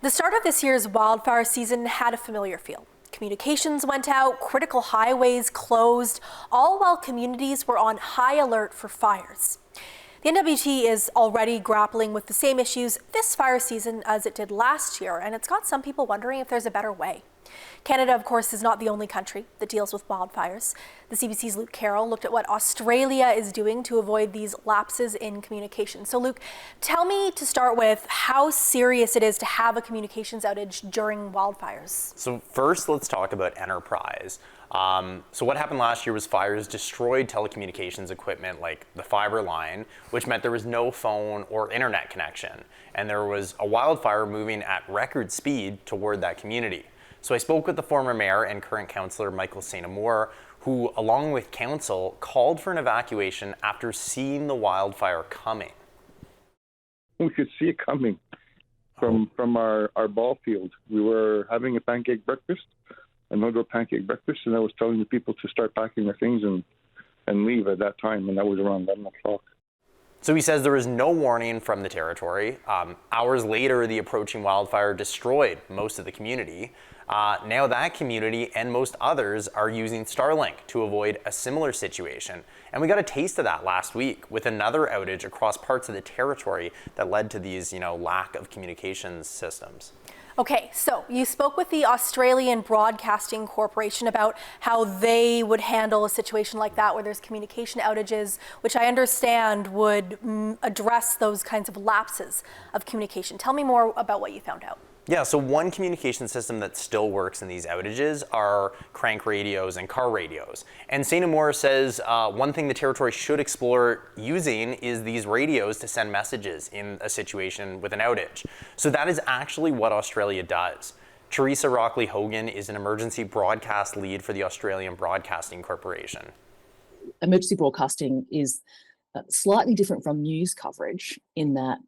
The start of this year's wildfire season had a familiar feel. Communications went out, critical highways closed, all while communities were on high alert for fires. The N.W.T is already grappling with the same issues this fire season as it did last year, and it's got some people wondering if there's a better way. Canada, of course, is not the only country that deals with wildfires. The CBC's Luke Carroll looked at what Australia is doing to avoid these lapses in communication. So Luke, tell me to start with how serious it is to have a communications outage during wildfires. So first, let's talk about enterprise. So what happened last year was fires destroyed telecommunications equipment like the fiber line, which meant there was no phone or internet connection. And there was a wildfire moving at record speed toward that community. So I spoke with the former mayor and current councillor Michael St. Amour, who, along with council, called for an evacuation after seeing the wildfire coming. We could see it coming from our ball field. We were having a pancake breakfast, an outdoor pancake breakfast, and I was telling the people to start packing their things and leave at that time, and that was around 11 o'clock. So he says there was no warning from the territory. Hours later, the approaching wildfire destroyed most of the community. Now that community and most others are using Starlink to avoid a similar situation. And we got a taste of that last week with another outage across parts of the territory that led to these, lack of communications systems. Okay, so you spoke with the Australian Broadcasting Corporation about how they would handle a situation like that where there's communication outages, which I understand would address those kinds of lapses of communication. Tell me more about what you found out. Yeah, so one communication system that still works in these outages are crank radios and car radios. And St. Amour says one thing the territory should explore using is these radios to send messages in a situation with an outage. So that is actually what Australia does. Teresa Rockley-Hogan is an emergency broadcast lead for the Australian Broadcasting Corporation. Emergency broadcasting is slightly different from news coverage in that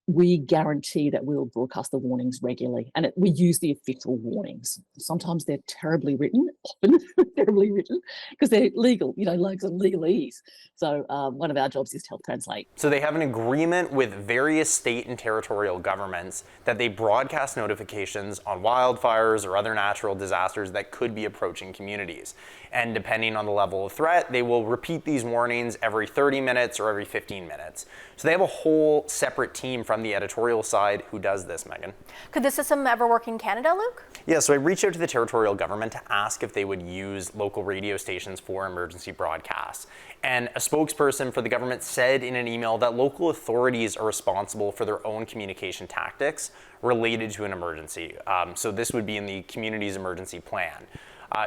we guarantee that we'll broadcast the warnings regularly, and we use the official warnings. Sometimes they're terribly written, often terribly written, because they're legal, like some legalese. So one of our jobs is to help translate. So they have an agreement with various state and territorial governments that they broadcast notifications on wildfires or other natural disasters that could be approaching communities. And depending on the level of threat, they will repeat these warnings every 30 minutes or every 15 minutes. So they have a whole separate team from the editorial side who does this, Megan. Could the system ever work in Canada, Luke? Yeah, so I reached out to the territorial government to ask if they would use local radio stations for emergency broadcasts. And a spokesperson for the government said in an email that local authorities are responsible for their own communication tactics related to an emergency. So this would be in the community's emergency plan.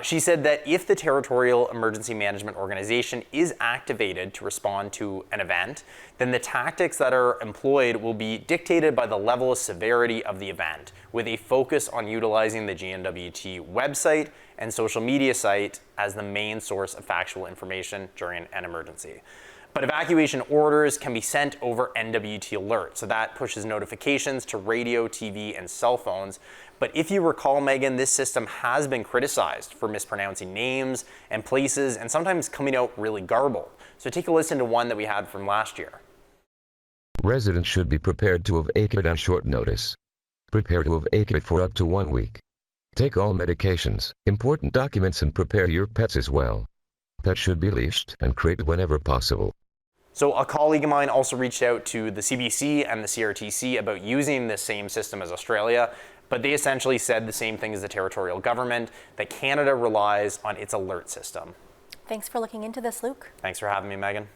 She said that if the Territorial Emergency Management Organization is activated to respond to an event, then the tactics that are employed will be dictated by the level of severity of the event, with a focus on utilizing the N.W.T website and social media site as the main source of factual information during an emergency. But evacuation orders can be sent over N.W.T alert, so that pushes notifications to radio, TV, and cell phones. But if you recall, Megan, this system has been criticized for mispronouncing names and places and sometimes coming out really garbled. So take a listen to one that we had from last year. Residents should be prepared to evacuate on short notice. Prepare to evacuate for up to 1 week. Take all medications, important documents, and prepare your pets as well. Pets should be leashed and crated whenever possible. So a colleague of mine also reached out to the CBC and the CRTC about using this same system as Australia, but they essentially said the same thing as the territorial government, that Canada relies on its alert system. Thanks for looking into this, Luke. Thanks for having me, Megan.